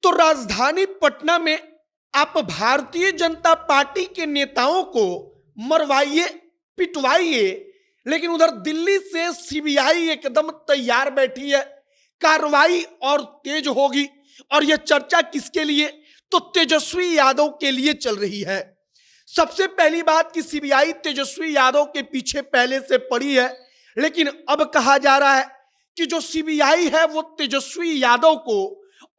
तो राजधानी पटना में आप भारतीय जनता पार्टी के नेताओं को मरवाइए, पिटवाइए, लेकिन उधर दिल्ली से सीबीआई एकदम तैयार बैठी है। कार्रवाई और तेज होगी। और यह चर्चा किसके लिए? तो तेजस्वी यादव के लिए चल रही है। सबसे पहली बात कि सीबीआई तेजस्वी यादव के पीछे पहले से पड़ी है, लेकिन अब कहा जा रहा है कि जो सीबीआई है वो तेजस्वी यादव को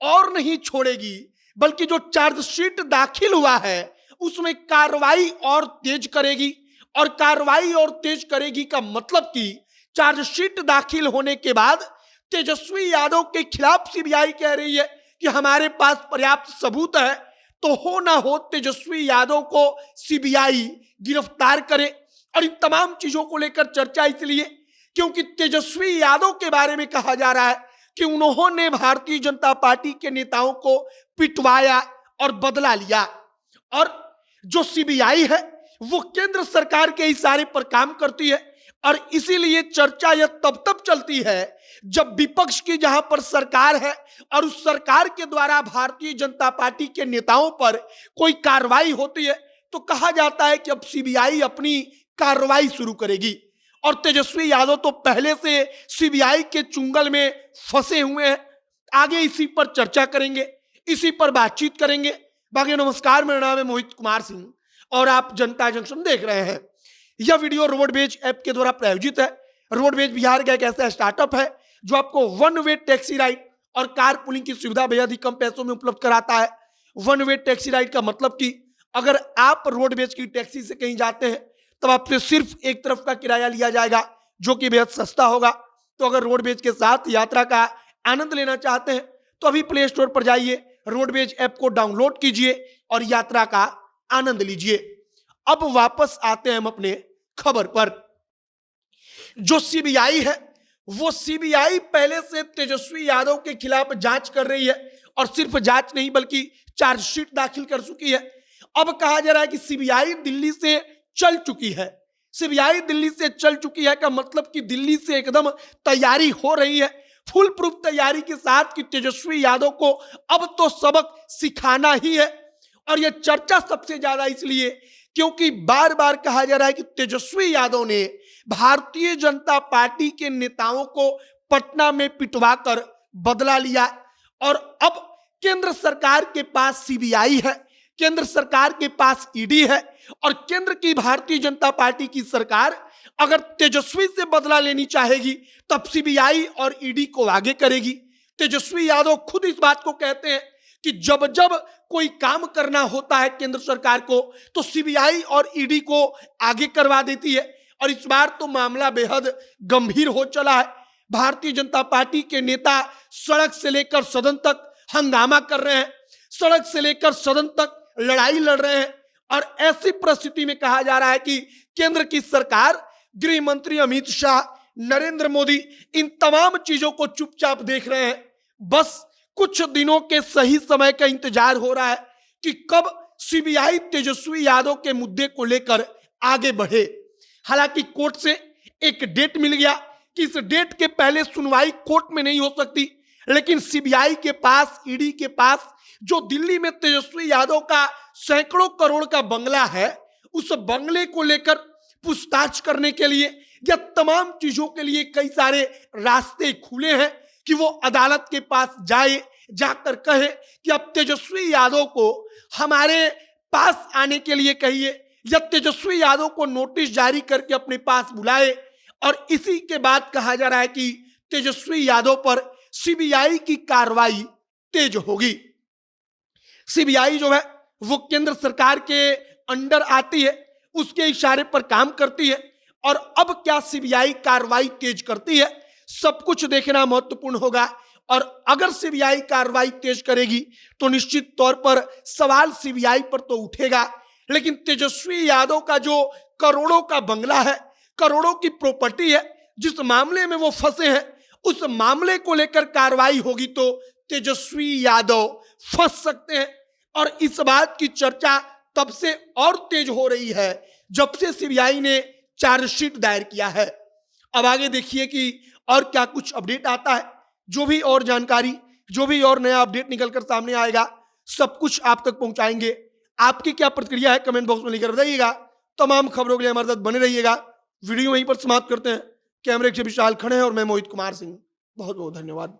और नहीं छोड़ेगी, बल्कि जो चार्जशीट दाखिल हुआ है उसमें कार्रवाई और तेज करेगी। और कार्रवाई और तेज करेगी का मतलब कि चार्जशीट दाखिल होने के बाद तेजस्वी यादव के खिलाफ सीबीआई कह रही है कि हमारे पास पर्याप्त सबूत है, तो हो ना हो तेजस्वी यादव को सीबीआई गिरफ्तार करे। और इन तमाम चीजों को लेकर चर्चा इसलिए क्योंकि तेजस्वी यादव के बारे में कहा जा रहा है कि उन्होंने भारतीय जनता पार्टी के नेताओं को पिटवाया और बदला लिया। और जो सीबीआई है वो केंद्र सरकार के इशारे पर काम करती है। और इसीलिए चर्चा यह तब चलती है जब विपक्ष की जहां पर सरकार है और उस सरकार के द्वारा भारतीय जनता पार्टी के नेताओं पर कोई कार्रवाई होती है, तो कहा जाता है कि अब सीबीआई अपनी कार्रवाई शुरू करेगी। और तेजस्वी यादव तो पहले से सीबीआई के चुंगल में फंसे हुए हैं। आगे इसी पर चर्चा करेंगे, इसी पर बातचीत करेंगे। बाकी नमस्कार, मेरा नाम है मोहित कुमार सिंह और आप जनता जंक्शन देख रहे हैं। यह वीडियो रोडवेज ऐप के द्वारा प्रायोजित है। रोडवेज बिहार का एक ऐसा स्टार्टअप है जो आपको वन वे टैक्सी राइड और कार पुलिंग की सुविधा बेहद ही कम पैसों में उपलब्ध कराता है। वन वे टैक्सी राइड का मतलब कि अगर आप रोडवेज की टैक्सी से कहीं जाते हैं तब आपसे सिर्फ एक तरफ का किराया लिया जाएगा, जो कि बेहद सस्ता होगा। तो अगर रोडवेज के साथ यात्रा का आनंद लेना चाहते हैं तो अभी प्ले स्टोर पर जाइए, रोडवेज ऐप को डाउनलोड कीजिए और यात्रा का आनंद लीजिए। अब वापस आते हैं हम अपने खबर पर। जो सीबीआई है वो सीबीआई पहले से तेजस्वी यादव के खिलाफ जांच कर रही है और सिर्फ जांच नहीं बल्कि चार्जशीट दाखिल कर चुकी है। अब कहा जा रहा है कि सीबीआई दिल्ली से चल चुकी है। सीबीआई दिल्ली से चल चुकी है का मतलब कि दिल्ली से एकदम तैयारी हो रही है, फुल प्रूफ तैयारी के साथ कि तेजस्वी यादव को अब तो सबक सिखाना ही है। और यह चर्चा सबसे ज्यादा इसलिए क्योंकि बार बार कहा जा रहा है कि तेजस्वी यादव ने भारतीय जनता पार्टी के नेताओं को पटना में पिटवाकर बदला लिया। और अब केंद्र सरकार के पास सीबीआई है, केंद्र सरकार के पास ईडी है और केंद्र की भारतीय जनता पार्टी की सरकार अगर तेजस्वी से बदला लेनी चाहेगी तब सीबीआई और ईडी को आगे करेगी। तेजस्वी यादव खुद इस बात को कहते हैं कि जब जब कोई काम करना होता है केंद्र सरकार को तो सीबीआई और ईडी को आगे करवा देती है। और इस बार तो मामला बेहद गंभीर हो चला है। भारतीय जनता पार्टी के नेता सड़क से लेकर सदन तक हंगामा कर रहे हैं, सड़क से लेकर सदन तक लड़ाई लड़ रहे हैं। और ऐसी परिस्थिति में कहा जा रहा है कि केंद्र की सरकार, गृह मंत्री अमित शाह, नरेंद्र मोदी इन तमाम चीजों को चुपचाप देख रहे हैं। बस कुछ दिनों के सही समय का इंतजार हो रहा है कि कब सीबीआई तेजस्वी यादव के मुद्दे को लेकर आगे बढ़े। हालांकि कोर्ट से एक डेट मिल गया कि इस डेट के पहले सुनवाई कोर्ट में नहीं हो सकती, लेकिन सीबीआई के पास, ईडी के पास जो दिल्ली में तेजस्वी यादव का सैकड़ों करोड़ का बंगला है, उस बंगले को लेकर पूछताछ करने के लिए या तमाम चीजों के लिए कई सारे रास्ते खुले हैं कि वो अदालत के पास जाए, जाकर कहे कि अब तेजस्वी यादव को हमारे पास आने के लिए कहिए या तेजस्वी यादव को नोटिस जारी करके अपने पास बुलाए। और इसी के बाद कहा जा रहा है कि तेजस्वी यादव पर सीबीआई की कार्रवाई तेज होगी। सीबीआई जो है वो केंद्र सरकार के अंडर आती है, उसके इशारे पर काम करती है। और अब क्या सीबीआई कार्रवाई तेज करती है, सब कुछ देखना महत्वपूर्ण होगा। और अगर सीबीआई कार्रवाई तेज करेगी तो निश्चित तौर पर सवाल सीबीआई पर तो उठेगा, लेकिन तेजस्वी यादव का जो करोड़ों का बंगला है, करोड़ों की प्रॉपर्टी है, जिस मामले में वो फंसे हैं, उस मामले को लेकर कार्रवाई होगी तो तेजस्वी यादव फंस सकते हैं। और इस बात की चर्चा तब से और तेज हो रही है जब से सीबीआई ने चार्जशीट दायर किया है। अब आगे देखिए कि और क्या कुछ अपडेट आता है। जो भी और जानकारी जो भी और नया अपडेट निकलकर सामने आएगा सब कुछ आप तक पहुंचाएंगे। आपकी क्या प्रतिक्रिया है कमेंट बॉक्स में लिखकर बताइएगा। तमाम खबरों के लिए हमारे साथ बने रहिएगा। वीडियो यहीं पर समाप्त करते हैं। कैमरे के विशाल खड़े हैं और मैं मोहित कुमार सिंह। बहुत बहुत धन्यवाद।